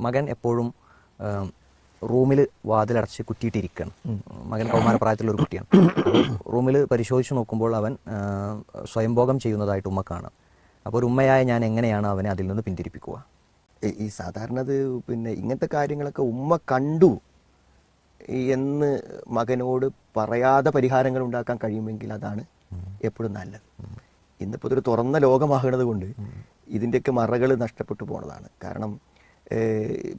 മകൻ എപ്പോഴും റൂമിൽ വാതിലടച്ച് കുറ്റിയിട്ടിരിക്കുകയാണ്. മകൻ കൗമാരപ്രായത്തിലുള്ള ഒരു കുട്ടിയാണ്. അപ്പോൾ റൂമിൽ പരിശോധിച്ച് നോക്കുമ്പോൾ അവൻ സ്വയംഭോഗം ചെയ്യുന്നതായിട്ട് ഉമ്മ കാണാം. അപ്പോൾ ഒരു ഉമ്മയായ ഞാൻ എങ്ങനെയാണ് അവനെ അതിൽ നിന്ന് പിന്തിരിപ്പിക്കുക? ഈ സാധാരണ പിന്നെ ഇങ്ങനത്തെ കാര്യങ്ങളൊക്കെ ഉമ്മ കണ്ടു എന്ന് മകനോട് പറയാതെ പരിഹാരങ്ങൾ ഉണ്ടാക്കാൻ കഴിയുമെങ്കിൽ അതാണ് എപ്പോഴും നല്ലത്. ഇന്നിപ്പോൾ ഇതൊരു തുറന്ന ലോകമാകുന്നത് കൊണ്ട് ഇതിൻ്റെയൊക്കെ മറകൾ നഷ്ടപ്പെട്ടു പോണതാണ്. കാരണം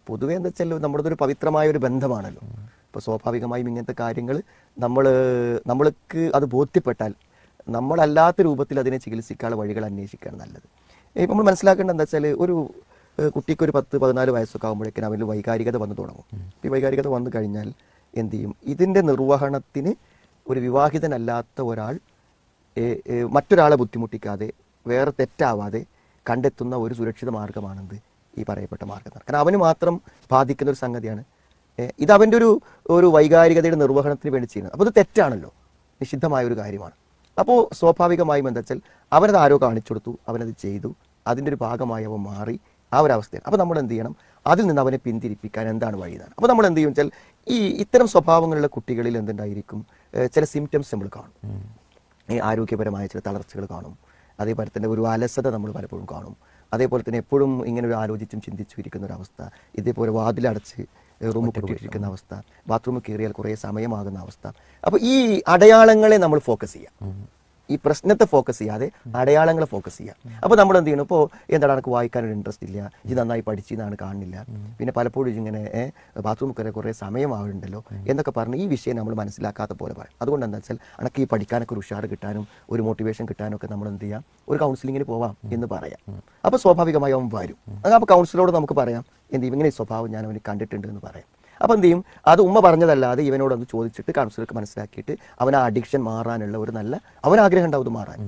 പൊതുവേ എന്താ വെച്ചാൽ നമ്മുടെ ഒരു പവിത്രമായ ഒരു ബന്ധമാണല്ലോ. ഇപ്പോൾ സ്വാഭാവികമായും ഇങ്ങനത്തെ കാര്യങ്ങൾ നമ്മൾക്ക് അത് ബോധ്യപ്പെട്ടാൽ നമ്മളല്ലാത്ത രൂപത്തിൽ അതിനെ ചികിത്സിക്കാനുള്ള വഴികൾ അന്വേഷിക്കുകയാണ് നല്ലത്. ഇപ്പം നമ്മൾ മനസ്സിലാക്കേണ്ടത് എന്താ വെച്ചാൽ ഒരു കുട്ടിക്ക് ഒരു 10-14 വയസ്സൊക്കെ ആകുമ്പോഴേക്കും അവന് വൈകാരികത വന്നു തുടങ്ങും. ഈ വൈകാരികത വന്നു കഴിഞ്ഞാൽ എന്ത് ചെയ്യും? ഇതിൻ്റെ നിർവഹണത്തിന് ഒരു വിവാഹിതനല്ലാത്ത ഒരാൾ മറ്റൊരാളെ ബുദ്ധിമുട്ടിക്കാതെ വേറെ തെറ്റാവാതെ കണ്ടെത്തുന്ന ഒരു സുരക്ഷിത മാർഗമാണെന്ത് ഈ പറയപ്പെട്ട മാർഗം. കാരണം അവന് മാത്രം ബാധിക്കുന്ന ഒരു സംഗതിയാണ് ഇത്. അവൻ്റെ ഒരു വൈകാരികതയുടെ നിർവഹണത്തിന് വേണ്ടി ചെയ്യുന്നത്. അപ്പോൾ ഇത് തെറ്റാണല്ലോ, നിഷിദ്ധമായ ഒരു കാര്യമാണ്. അപ്പോൾ സ്വാഭാവികമായും എന്താ വെച്ചാൽ അവനത് ആരോ കാണിച്ചു കൊടുത്തു, അവനത് ചെയ്തു, അതിൻ്റെ ഒരു ഭാഗമായി അവൻ മാറി ആ ഒരു അവസ്ഥയാണ്. അപ്പോൾ നമ്മൾ എന്ത് ചെയ്യണം? അതിൽ നിന്ന് അവനെ പിന്തിരിപ്പിക്കാൻ എന്താണ് വഴിയാണ്? അപ്പോൾ നമ്മൾ എന്ത് ചെയ്യും വെച്ചാൽ ഇത്തരം സ്വഭാവങ്ങളുള്ള കുട്ടികളിൽ എന്തുണ്ടായിരിക്കും? ചില സിംറ്റംസ് നമ്മൾ കാണും. ആരോഗ്യപരമായ ചില തളർച്ചകൾ കാണും. അതേപോലെ തന്നെ ഒരു അലസത നമ്മൾ പലപ്പോഴും കാണും. അതേപോലെ തന്നെ എപ്പോഴും ഇങ്ങനെ ഒരു ആലോചിച്ചും ചിന്തിച്ചും ഇരിക്കുന്ന ഒരു അവസ്ഥ, ഇതേപോലെ വാതിലടച്ച് റൂമിൽ പൊട്ടിയിട്ടിരിക്കുന്ന അവസ്ഥ, ബാത്റൂമിൽ കയറിയാൽ കുറേ സമയമാകുന്ന അവസ്ഥ. അപ്പോൾ ഈ അടയാളങ്ങളെ നമ്മൾ ഫോക്കസ് ചെയ്യാം. ഈ പ്രശ്നത്തെ ഫോക്കസ് ചെയ്യാതെ അടയാളങ്ങളെ ഫോക്കസ് ചെയ്യാം. അപ്പോൾ നമ്മൾ എന്ത് ചെയ്യണം? ഇപ്പോൾ എന്താണ് എനിക്ക് വായിക്കാനൊരു ഇൻട്രസ്റ്റ് ഇല്ല, ഇത് നന്നായി പഠിച്ചെന്നാണ് കാണുന്നില്ല, പിന്നെ പലപ്പോഴും ഇങ്ങനെ ബാത്റൂമിൽ കയറി കുറേ സമയമാവുന്നുണ്ടല്ലോ എന്നൊക്കെ പറഞ്ഞ് ഈ വിഷയം നമ്മൾ മനസ്സിലാക്കാത്ത പോലെ പറയും. അതുകൊണ്ട് എന്താ വെച്ചാൽ എനിക്ക് ഈ പഠിക്കാനൊക്കെ ഒരു ഉഷാർ കിട്ടാനും ഒരു മോട്ടിവേഷൻ കിട്ടാനും ഒക്കെ നമ്മൾ എന്ത് ചെയ്യാം? ഒരു കൗൺസിലിങ്ങിന് പോവാം എന്ന് പറയാം. അപ്പോൾ സ്വാഭാവികമായി അവൻ വരും. അപ്പോൾ കൗൺസിലറോട് നമുക്ക് പറയാം എന്ത് ചെയ്യും? ഇങ്ങനെ സ്വഭാവം ഞാൻ അവന് കണ്ടിട്ടുണ്ട് എന്ന് പറയാം. അപ്പോൾ എന്ത് ചെയ്യും? അത് ഉമ്മ പറഞ്ഞതല്ലാതെ ഇവനോടൊന്ന് ചോദിച്ചിട്ട് കൗൺസിലർക്ക് മനസ്സിലാക്കിയിട്ട് അവൻ ആ അഡിക്ഷൻ മാറാനുള്ള ഒരു നല്ല അവനാഗ്രഹം ഉണ്ടാവും ഇത് മാറാൻ.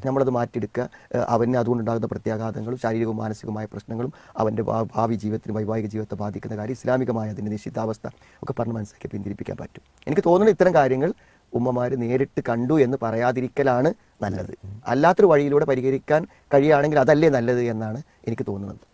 നമ്മളത് മാറ്റിയെടുക്കുക. അവന് അതുകൊണ്ടുണ്ടാകുന്ന പ്രത്യാഘാതങ്ങളും ശാരീരികവും മാനസികമായ പ്രശ്നങ്ങളും അവൻ്റെ ഭാവി ജീവിതത്തിന് വൈവാഹിക ജീവിതത്തെ ബാധിക്കുന്ന കാര്യം ഇസ്ലാമികമായ അതിൻ്റെ നിശ്ചിതാവസ്ഥ ഒക്കെ പറഞ്ഞ് മനസ്സിലാക്കി പിന്തിരിപ്പിക്കാൻ പറ്റും. എനിക്ക് തോന്നുന്നത് ഇത്തരം കാര്യങ്ങൾ ഉമ്മമാർ നേരിട്ട് കണ്ടു എന്ന് പറയാതിരിക്കലാണ് നല്ലത്. അല്ലാത്തൊരു വഴിയിലൂടെ പരിഹരിക്കാൻ കഴിയുകയാണെങ്കിൽ അതല്ലേ നല്ലത് എന്നാണ് എനിക്ക് തോന്നുന്നത്.